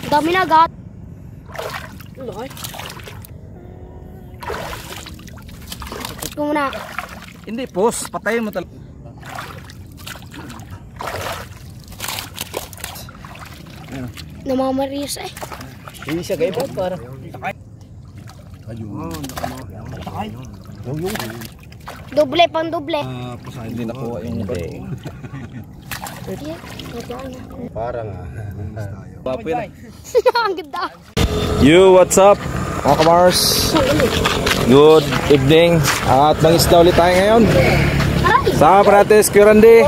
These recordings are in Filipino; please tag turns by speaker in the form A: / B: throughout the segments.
A: Dami na agad. Lord. Ito muna.
B: Hindi, pos. Patayin mo talaga.
A: Namamarias eh.
C: Hindi siya gaya ba? Para.
B: Ayun.
C: Takay. Yung.
A: Doble pang doble.
B: Hindi nakuha yung hindi.
C: Parang
B: Papo yan.
A: Ang ganda.
B: You, what's up? Mga kamars. Good evening. At mangisda ulit tayo ngayon. Sama pa natin si Randy,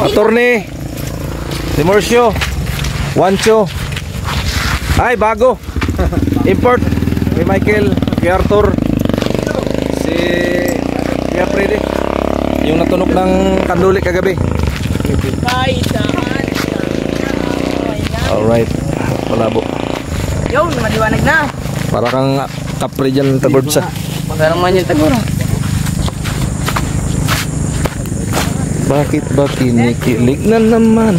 B: Attorney, si Murcio, Wancho. Ay, bago. Import. Si Michael, si Arthur, si Kuya Freddy. Yung natunog ng kanduli kagabi. Alright. Malabo.
D: Yo, maliwanag na.
B: Para kang kapre dyan ng tagurd sa.
D: Magkarang man yung taguro.
B: Bakit ba kinikilig na naman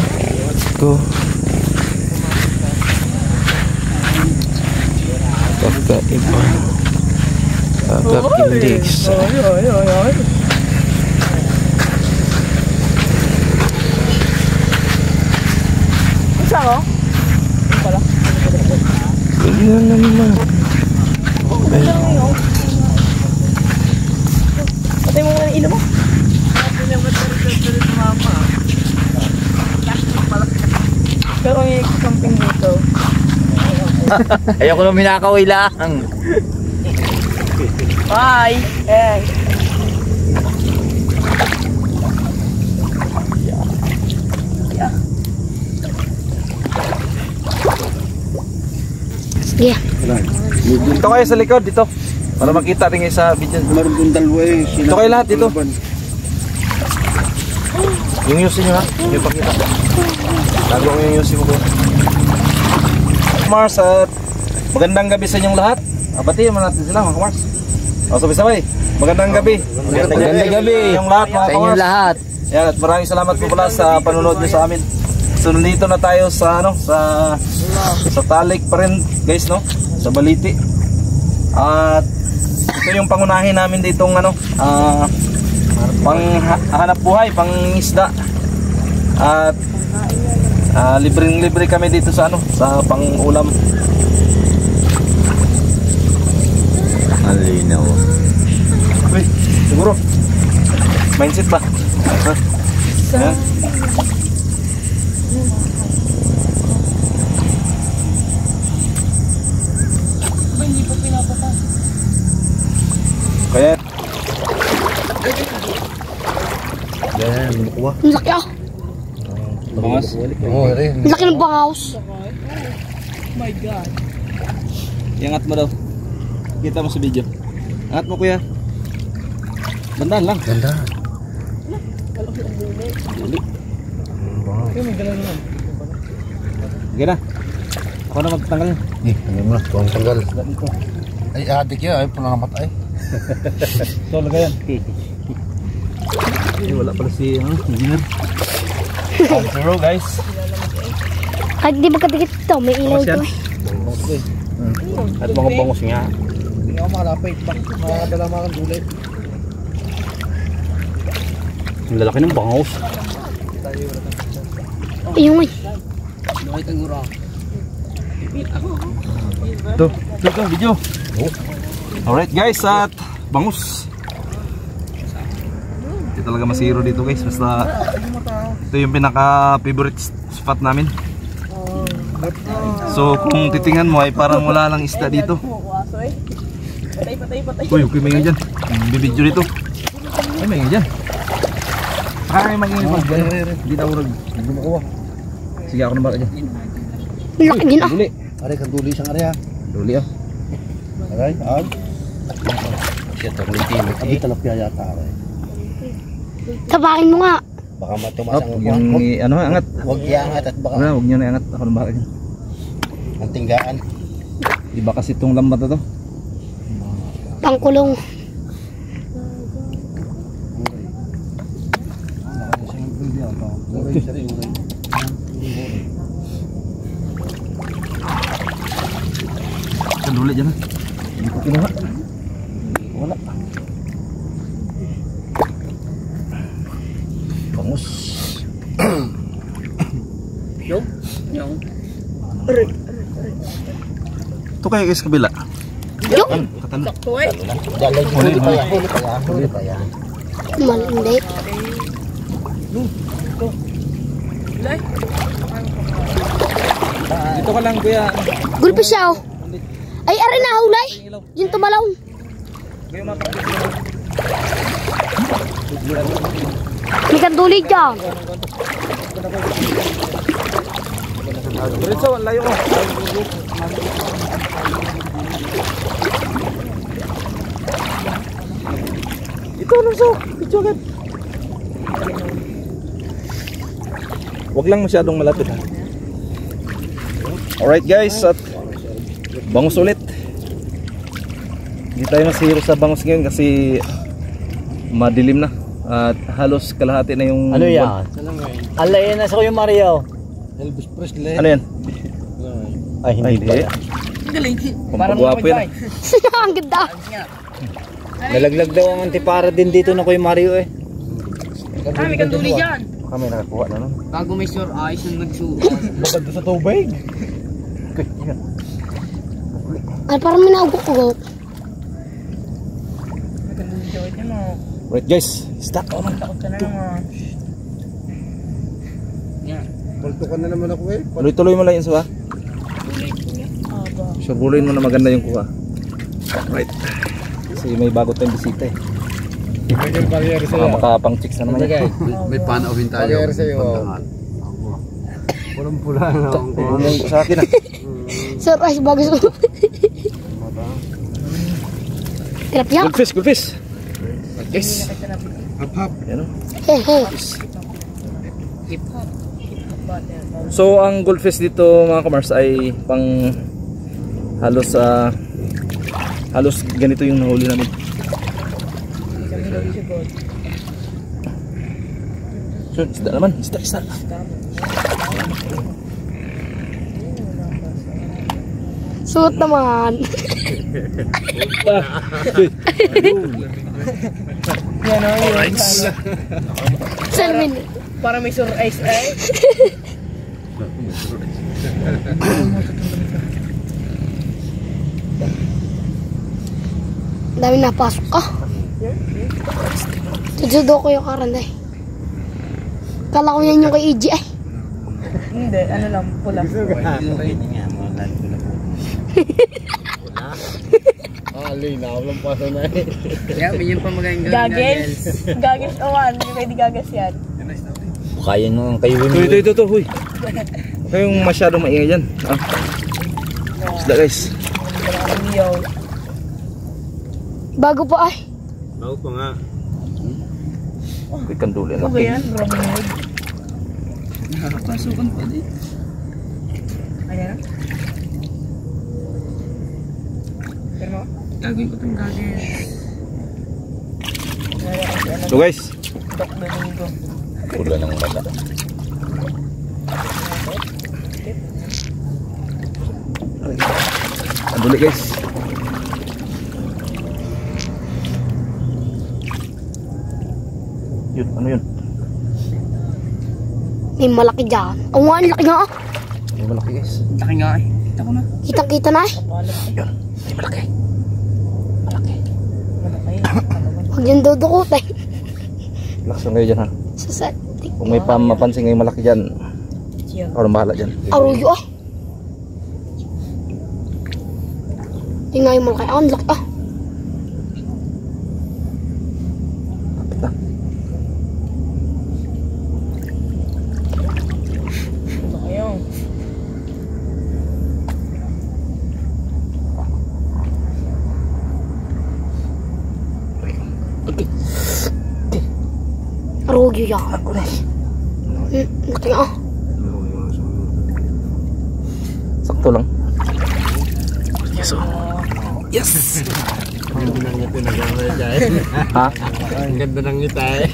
B: ko? Kakaiba. Kakakilig sa...
D: Saan ko?
B: Kilig na naman.
D: Patay mo nga ng ilo mo. Pero may camping dito.
C: ayoko nung minakaway lang.
D: Bye! Eh.
A: Sige.
B: Dito kayo sa likod, dito. Para makita rin kayo sa video. Dito kayo lahat, dito. Yung yusin nyo ha, yung pakita. Lago ko yung yusin mo ko. Mars, at magandang gabi sa inyong lahat. Batiin mo natin sila mga Mars. O sabay-sabay, magandang gabi. Magandang gabi yung lahat mga
C: Sa inyong lahat.
B: Yan, at maraming salamat po pala sa panonood nyo sa amin. So nandito na tayo sa sa Talik pa rin guys, no? Sa Baliti. At ito yung pangunahin namin ditong pang hanap buhay, pang isda. At libreng-libre kami dito sa sa pang-ulam.
C: Malinaw.
B: Uy, siguro mindset ba? Yan. Kaya
C: Ganyan, bukuha.
A: Ang laki ah.
B: bangas.
C: Oo, rin.
A: Ang laki ng bangaws.
D: My God.
B: Iangat mo daw. Kita mo sa video. Angat mo kuya. Dandan lang.
C: Ganda.
D: May galan naman.
B: Sige na. Ako na magtanggal niya.
C: Ano mo na, tuwang tanggal. Ay, adik yun. Ay, pulang namatay.
B: Ito, lagay yan. Wala pala si engineer. Zero guys.
A: Kahit di magkadikit ito, may ilaw ito eh.
B: At mga bangos nga.
C: Hindi ako makalapit. Makakadala mga gulay.
B: Ang lalaki ng bangos.
A: Ayun eh.
B: Ito, video. Alright guys, at bangus. Hindi talaga masiro dito guys. Basta ito yung pinaka favorite spot namin. So kung titingnan mo ay parang wala lang isda dito.
D: Patay.
B: Uy, okay, may nga dyan. Bibidyo dito. Ay, may nga dyan. Ay, may nga dyan. Hindi na urag. Hindi makuha. Sige, ako na baka dyan.
A: Ang laki din ah.
B: Duli.
C: Aray, kanduli siyang area.
B: Duli ah.
C: Aray, aray. Siya itong litin. Abi talapya yata. Aray.
A: Tabakin mo nga.
C: Baka matumas
B: Up,
C: ang
B: yung angat.
C: Huwag iangat at baka
B: Huwag nyo na iangat. Ako na baka dyan.
C: ang tinggaan.
B: Iba kasi itong lambat na to.
A: Pangkulong.
B: kanduli dyan ha. Hindi ko kinuha. Wala. Bangus.
D: Yung? Yung?
B: Ito kayo guys kabila.
A: Yung!
B: Katalo.
D: Sakto eh.
C: Huli pa yan.
A: Malindi.
D: Lay.
B: Dito ka lang kuya.
A: Gulpis siya oh. Ay, aray na hulay. Yung tumalaw. May kanduli dyan.
B: Diretso, layo ko. Ito lang so. Ito agad. Huwag lang masyadong malapit ha. Alright guys, at bangus ulit. Hindi tayo masihiro sa bangus ngayon kasi madilim na. At halos kalahati na yung...
C: Ano yan? Alayin na sa Kuya Mario. Elvis Presley.
B: Ano yan?
C: Ay, hindi pa yan.
D: Galing.
B: Pampagwapo yan.
A: Ang ganda.
C: Nalaglag daw ang antipara din dito na Kuya Mario eh.
D: Ah, may kanduli dyan.
B: Kami nakakuha na nun.
D: Bago may sure eyes yung nagsuot.
C: Bagad sa tubig.
B: Okay, yan.
A: Ay, parang may naugok-ugok.
D: May kanduli dyan o.
B: Right guys, stop.
D: Takot ka na naman. Yan.
C: Palto ka na naman ako eh.
B: Tuloy-tuloy mo lang yun, Suha.
D: Aba.
B: Surebuloyin mo na maganda yung kuha. Right. Kasi may bago tayong bisita eh.
C: Ibigay barrier
B: Baka makapang chicks na naman yan.
E: May panawin tayo.
C: Barrier sa'yo. Pulang pula na ako.
B: Yung sa akin ah.
A: Surprise, bagus. Tilapia.
B: Good fish, good fish. Guys.
C: Hap-hap.
B: Yan o.
A: Hehe.
D: Hip-hop. Hip-hop ba?
B: So ang goldfish dito mga kamars ay pang halos halos ganito yung nahuli namin. So, isda naman, isda.
A: Suot naman.
D: Yan o.
B: Alright.
A: Salmin.
D: Para may sure eyes eh.
A: Dami napasok ka. Tutudo ko yung karanday. Kala ko yan yung kay EG ay.
D: Hindi, ano lang, pula.
C: Linaw lang paso na eh.
D: Goggles. Goggles awan. Hindi pwede gagas yan.
C: Kaya nyo kayo
B: Ito, huy. Huwag kayong masyadong maingay dyan. Ah. Isda guys.
D: Yo.
A: Bago pa ay.
C: Bago pa nga.
B: Quick kanduli.
D: Ano ba yan? Robin Hood. Nakakapasukan pa din. Ayan. Pero mo? Gagawin ko itong goggles.
B: So guys.
D: Doc Domingo.
C: Pula ng mata.
B: Kanduli guys. Yun, ano yun?
A: May malaki dyan. Oo nga, ang laki nga ah.
B: May malaki guys.
D: Laki nga eh. Kita ko na.
A: Kitang-kita na eh.
D: Kapalat eh.
B: Yun, may malaki. Malaki.
D: Malaki.
A: Huwag yan dudukot eh.
B: Relax lang kayo dyan ha.
A: Sa set.
B: Kung may mapansin ngayong malaki dyan,
D: Chill.
B: ako nang bahala dyan.
A: Aruyo ah. Tingnan yung malaki. Ah, ang laki ah.
B: Kapit na.
D: Malaki yun.
A: Aruyo yan. Laki nga ah.
B: Sakto lang. Yes, oh. Yes!
C: Ang ganda ng ngiti na gano'n dyan.
B: Ha?
C: Ang ganda ng ngiti eh.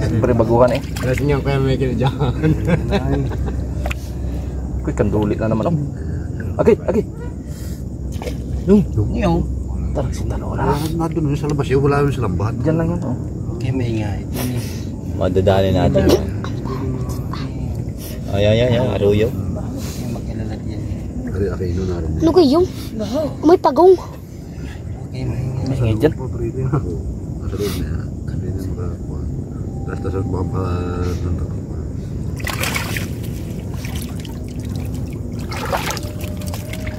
B: Siyempre baguhan eh.
C: Kasi nga kaya may kinadyan.
B: Quick kanduli na naman. Oh. Okay.
C: Yung.
B: Tarang si Tano na.
C: Nandun sa labas yun, wala yun sa lambat.
B: Diyan lang yun oh.
C: Okay, maingay.
E: Madadali natin. Ay, aruyo.
C: Kari Aquino na rin.
A: Ano kayo? May pagong.
B: Mas ngayon dyan.
C: Nasa loob na yan. Hindi na makakuha. Basta sa mga pa...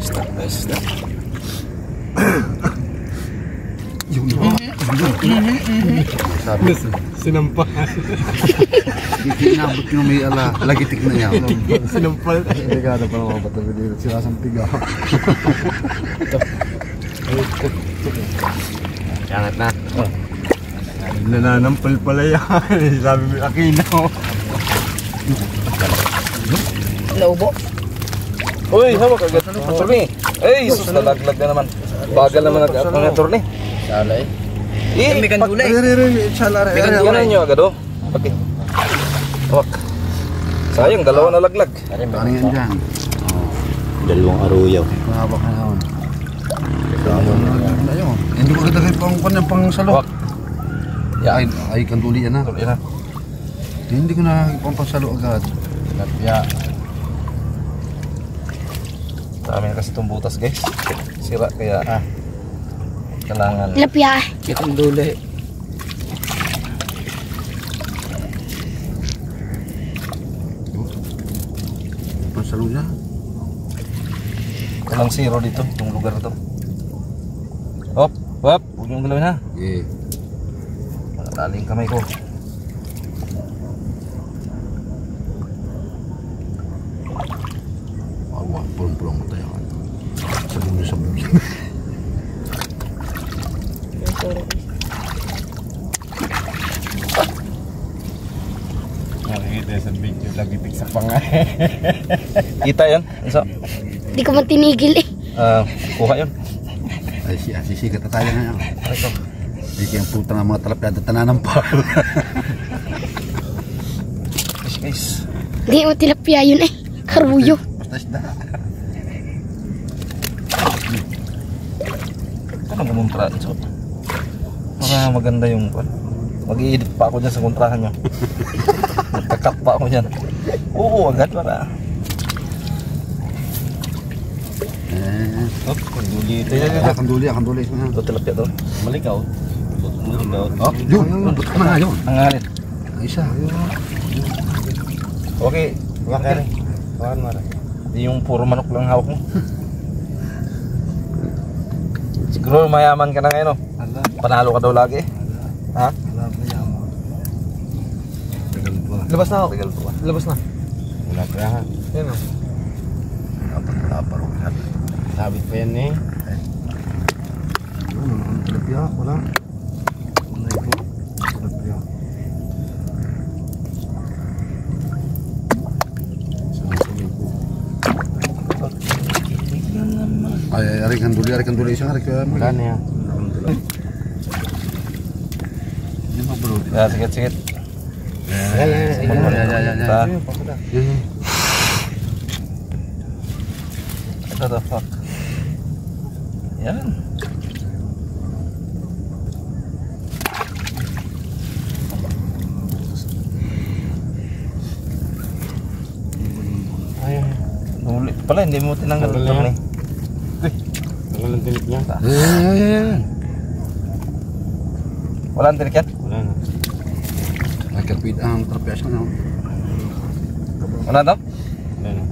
B: Stop by stop.
C: Yung sabi.
D: Sinampal.
C: Hindi nabot yung may lagitik na niya.
D: Sinampal.
C: Hindi ka na pala mga bata. Hindi sinasampig ako.
E: Yangat na.
D: Nananampal pala yan. Sabi mo, Aquino.
E: Naubo.
B: Uy, hawak agad. Attorney. Ay, sus, nalaglag na naman. Bagal naman ang attorney.
E: Salay.
B: May
E: kandulay.
B: May kandulay nyo agad oh. Okay. Hawak. Sayang, dalawa nalaglag.
C: Ano yan dyan?
E: Dalawang aruyo.
C: Mahawak na yun. Hindi ko kita kayo pang salo.
B: Hawak. Yan.
C: Ay, kanduli yan na.
B: Yan na.
C: Hindi ko na pang salo agad.
B: Ya. Dami na kasi itong butas guys. Sira kaya kailangan.
A: Tilapia.
E: Kitang duli.
C: Pang salo niya.
B: Walang zero dito, itong lugar to. Hop, hop, huwag niyong galawin ha.
C: Eh.
B: Malaling kamay ko.
C: Awa, pulong-pulong mo tayo. Sabi mo sa bukid.
D: Nakikita sa video, lagitik sa pangay.
B: Kita yan, isa.
A: Di ko man tinigil eh.
B: Kuha yun.
C: Ay, sisikat na tayo ngayon. Hindi kayang puta ng mga talapyad at tananampal.
B: Guys.
A: Di mo tilapia yun eh. Karuyo.
C: Basta isda.
B: Ano ang kumontrahan so? Para maganda yung pan. Mag-i-edit pa ako dyan sa kontrahan nyo. Nagkakat pa ako dyan. Oo, agad para.
C: Eh.
B: Oh, kanduli ito.
C: Kanduli.
B: Ito tilapia to.
E: Malikaw. Malikaw.
C: Oh, yun. Buto ka na yun.
B: Ang ngalit.
C: Ang isa.
B: Okay.
E: Wakan mo rin.
B: Yung puro manok lang hawak mo. Siguro mayaman ka na ngayon, no? Panalo ka daw lagi. Ha?
D: Labas na ako.
B: Tagal pa ba?
D: Labas na.
E: Wala pa yan.
D: Yan o.
C: Lapar.
E: Sabit pa yan eh.
C: Ano, ang talapya? Wala. Wala ito. Talapya. Ay, aray kanduli isang aray ka.
E: Wala na yan.
C: Hindi mo bro.
B: Yeah, sikit.
C: Ya.
B: Ito the fuck. Yan. Ayun. Nuli pala, hindi mo tinanggal ito
E: Tanggal na
B: ni.
E: yan. Wala lang tinik niya.
B: Wala ang tinik yan?
E: Wala na.
C: Ay, kapit ang talapya siya na.
B: Wala daw?
E: Wala na.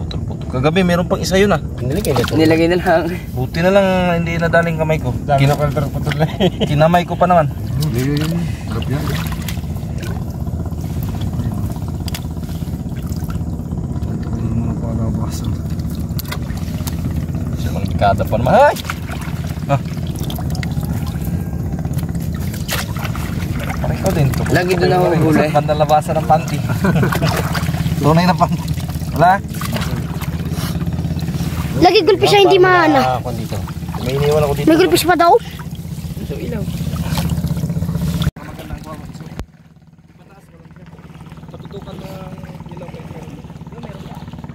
B: Putol-putol. Kagabi meron pang isa yun ah.
E: Nilagay na lang.
B: Buti na lang hindi nadaling kamay ko.
D: Dami na kalter putol na eh.
B: Kinamay ko pa naman.
C: Yun. Talapya.
B: Siya mga dekada pa naman. Ay! Ah. Parang ikaw din.
E: Lagi doon ako huli.
B: Bandang labasan ng panty. Tunay na panty. Wala?
A: Lagi gulpi siya hindi maana.
E: Ako dito.
B: May iniwan ako dito.
A: May gulpi siya pa daw.
E: So ilaw.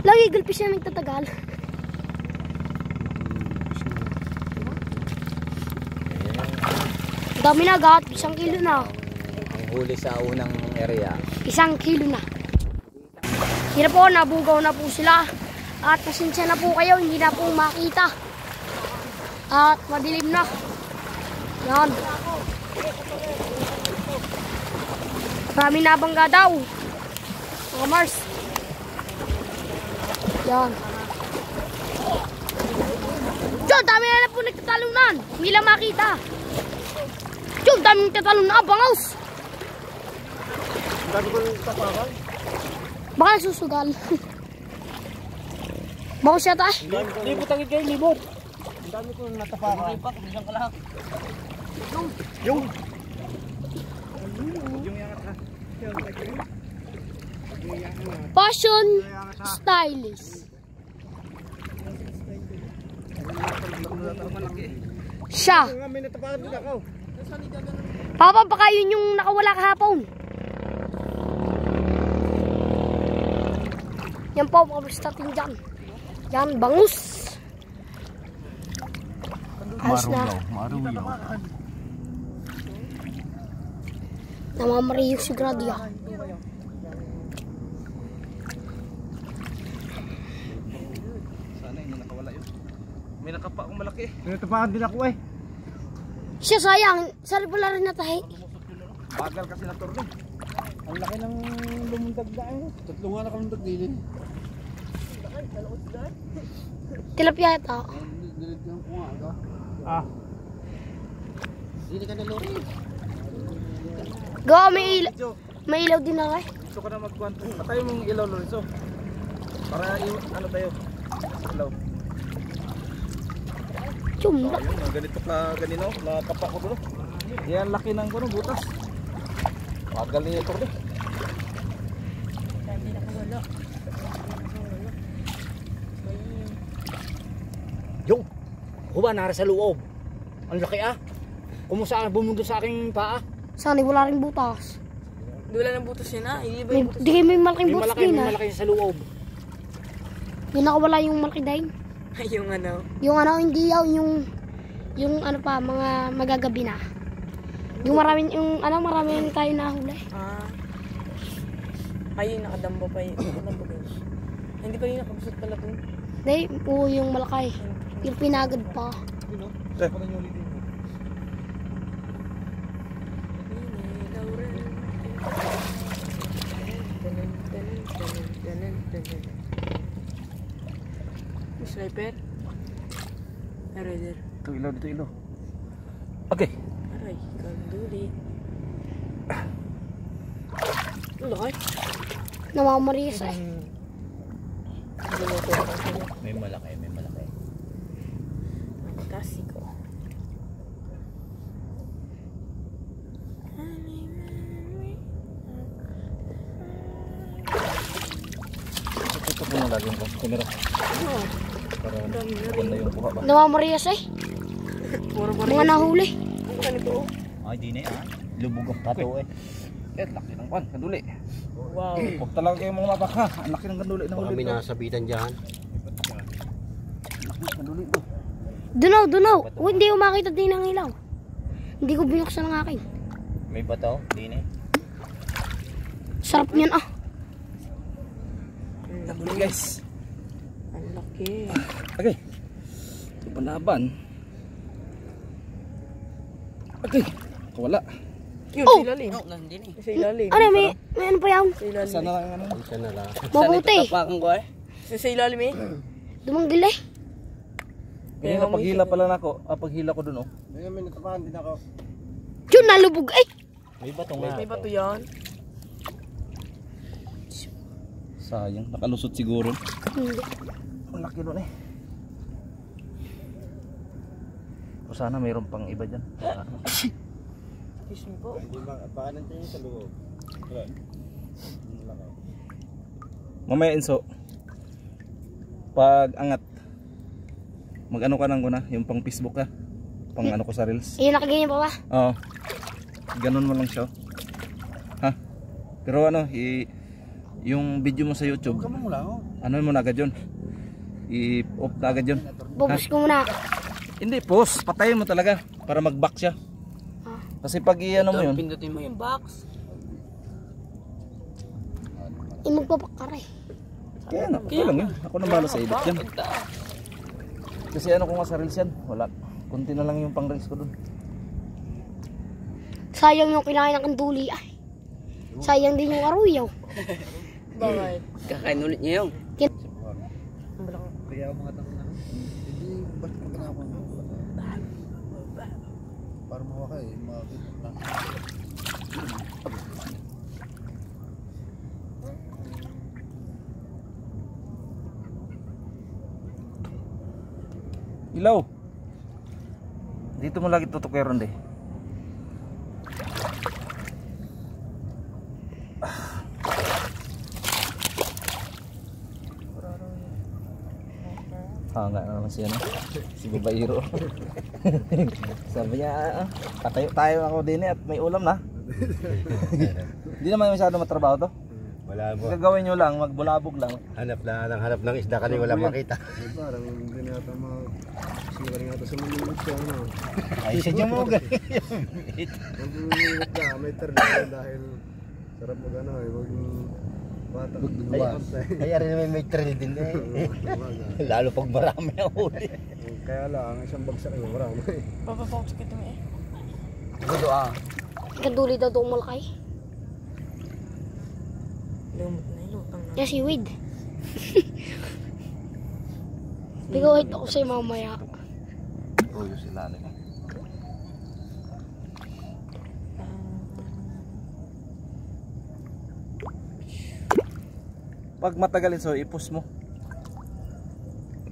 A: Lagi gulpi siya nagtatagal. Dami na agad, 1 kilo na.
E: Ang huli sa unang area.
A: 1 kilo na. Hindi na po, nabugaw na po sila. At pasensya na po kayo, hindi na po makita. At madilim na. Yan. Marami nabangga daw. Mga Mars. Yan. Diyan, dami na po nagtatalunan. Hindi lang makita. Diyan, dami nagtatalunan. Bangaws. Baka nasusugal. Baka siya tayo.
C: Libot ang ikay, libot. Ang dami ko natapakan. Yung.
A: Fashion stylist. Siya.
C: May natapakan din ako.
A: Papa, baka yun yung nakawala kahapon. Yan po, makabasta natin dyan. Yan, bangus. Ayos na.
C: Maruyaw.
A: Namamariyo si Gradia.
B: Sana hindi nakawala yun. May nakapa akong malaki.
C: May natapakan din ako eh.
A: Siya sayang, sari pala rin natahi.
B: Bagal kasi na turno.
C: Ang laki ng lumundag na eh. 3 nga nakalundag din eh.
A: Tilapia ito.
C: Dinigyan ko nga ito. Hindi ka naluri.
A: Gawa, may ilaw din na rin.
B: Gusto ka na magkwanto. Patayin mong ilaw, Lorenzo. Para ano tayo? Ilaw.
A: Chumba.
B: Ayun, ganito ka ganino. Nakapa ko doon. Yan laki ng butas. Bagal niya ito rin.
C: Yung! Kuba, nara sa loob. Ang laki ah. Kumusta bumundo sa aking paa?
A: Sana wala rin butas.
D: Wala ng butas yun ah. Iiba yung butas.
A: May malaking butas din
C: May
A: ah.
C: malaki sa loob.
A: Yung nakawala yung malaki dahin.
D: Yung ano.
A: Yung ano, hindi yaw, yung ano pa, mga magagabi na. Yung marami tayo nahuli.
D: Ayun, nakadamba pa yun. Nakadamba pa yun. Hindi pa yun nakabusot pala po.
A: Hindi, oo, yung malaki. Yung pinagad pa.
D: Sniper? Rider.
B: Ito ilaw, dito ilaw. Okay.
D: Aray, kanduli. Ang laki.
A: Namamarias eh.
C: May malaki, may malaki.
D: Fantastico.
B: Ito po na lagi yung camera. Para maganda yung kuha ba.
A: Namamarias eh.
D: Puro
A: Mga nahuli.
D: Ano ganito?
C: Ay, di na ah. Lubog ang pato eh.
B: Laki ng kwan, kanduli.
D: Wow.
B: Huwag talaga kayong mga mapaka. Ang laki ng kanduli na
C: Baka
B: huli.
C: may nasabitan dyan.
B: Kanduli ito.
A: Dunaw. Hindi ko makita din ang ilaw. Hindi ko binuksan ang akin.
C: May bato? Di na eh.
A: Sarap niyan ah.
B: Kanduli guys.
D: Ang laki.
B: Okay. Ito palaban. Okay. Kawala.
D: Yun,
A: Oh!
D: sa ilalim. Sa ilalim.
A: Ano, may ano pa yan?
D: Sa ilalim.
B: Sana lang ano.
C: Isa na lang.
A: Mabuti.
D: Sa ilalim eh.
A: Dumanggil eh.
B: Kaya paghila pala na ako. Paghila ko dun oh.
C: May natapakan din ako.
A: Yun, nalubog eh.
C: May bato nga.
D: May bato yan.
B: Sayang. Nakalusot siguro.
A: Hindi.
B: Ang laki dun eh. O sana mayroon pang iba dyan.
D: Excuse me po.
C: Baka nandiyan sa loob.
B: Mamaya Enzo. Pag angat. Mag-ano ka nang na, yung pang Facebook ka. Pang ano ko sa Reels.
A: Ayun, nakaganyan pa ba?
B: Oo. Ganun mo lang siya. Ha? Pero ano, yung video mo sa YouTube. Ano mo na agad yun? I-off na agad yun.
A: Bubus ko muna.
B: Hindi, post. Patayin mo talaga. Para mag-back siya. Kasi pag i-ano mo yun,
D: Pindutin mo yung box.
A: Magpapakaray.
B: kaya na, okay lang yun. Ako na bahala sa edit dyan. Kasi ano ko nga sa reels yan, wala. Kunti na lang yung pang reels ko dun.
A: Sayang yung kinain ng kanduli ay. Sayang din yung aruyaw.
D: Bakit? Kakain ulit niya yung.
C: Kaya mga tanong na. Hindi, ba't ka na ako? Para mawakay, makakita.
B: Ilaw! Dito mo lagi tutukeron deh. Nga naman siya no? Si babairo. Sabi niya, patayo tayo ako din at may ulam na. Hindi naman masyado matrabaho to.
E: Wala mo.
B: Gagawin nyo lang, magbulabog lang.
E: Hanap ng isda kasi wala makita.
C: Parang hindi na yata sila nga ito sa malimit siya, ano?
E: Ay, siya dyan mo.
C: Ang malimit ka, may terno dahil sarap mag ano eh, wag bata.
E: Ay, ari naman may trail din eh. Lalo pag marami ang huli.
C: Kaya lang, isang bagsak yung marami.
D: Papapokos kita mo eh.
E: Gusto
A: Kanduli daw itong malakay.
D: Lumot na yung lutang na.
A: Yes, siwid. Bigawit ako sa'yo mamaya.
B: Oh, yung sila nila. Pag matagalin so ipus mo.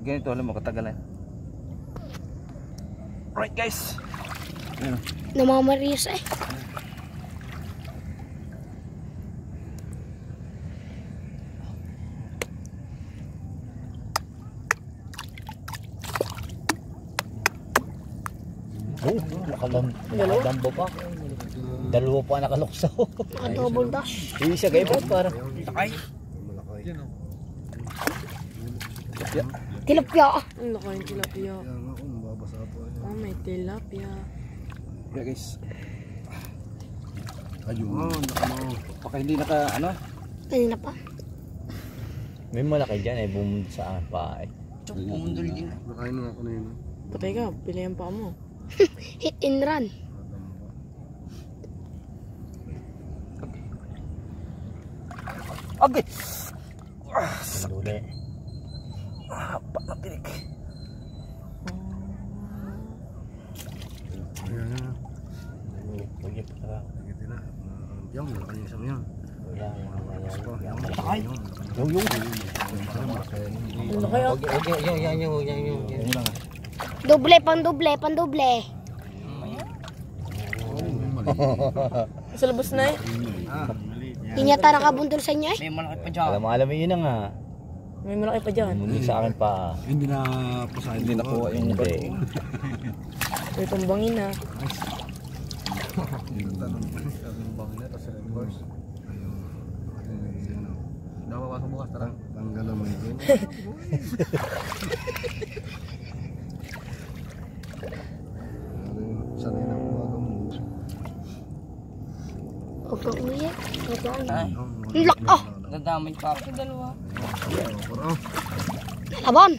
B: Ganito alam mo katagalan. Right guys. Ayun.
A: Namamaris eh.
E: Nakadambo pa. Dalawa pa nakaluksaw.
A: Naka-double dash.
E: Hindi siya kayo po parang.
B: Takay.
C: Malaki.
A: Tilapia.
D: Ang laki yung tilapia.
C: Kaya nga ako, mababasa po.
D: Oh, may tilapia.
B: Yeah guys.
C: Ayun. Nakamaw.
B: Baka hindi naka ano.
A: Kanina pa.
E: May malaki dyan eh, bumundol sa akin pa eh.
D: Pumundol din.
C: Nakain na ako na yun.
D: Patay ka, pilihan pa mo.
A: Hit and run.
B: Okay.
E: Sanduli.
B: Hapa na tinik.
C: Ayan na.
E: Huwag pa.
C: Nagiti na. Yung, malaki yung isang yan.
E: Ay! Yung.
D: Ang laki ah.
E: Yung.
A: Doble, pandoble, pandoble.
D: Sa labas na eh.
A: Hindi yata nakabundol sa inyo eh.
D: May malaki pa dyan.
E: Alam mo yun na nga.
D: May malaki pa dyan.
E: Bumundol sa akin pa.
C: Hindi na pasahin.
B: Hindi nakuha yung
E: Hindi.
D: May tumbangin na.
C: Tanong bang na, tapos red horse. Ayun. Nawawa ka bukas, tara. Tanggalan mo yun. Sanay na umagang mo.
A: Huwag kang umiyak. Huwag kang umiyak. Ang lak ah.
D: Nadamay pa ako. Dalawa.
A: Laban.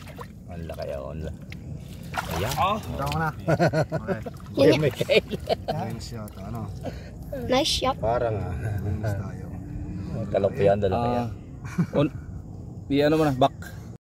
E: Ang laki ako. Ayan.
C: Tama na.
A: Yan yan.
E: May kail.
C: Wings yata, ano?
A: Nice shot.
E: Parang
C: Wings tayo.
E: Kalok yan, dalawa yan.
B: Ano mo na, back.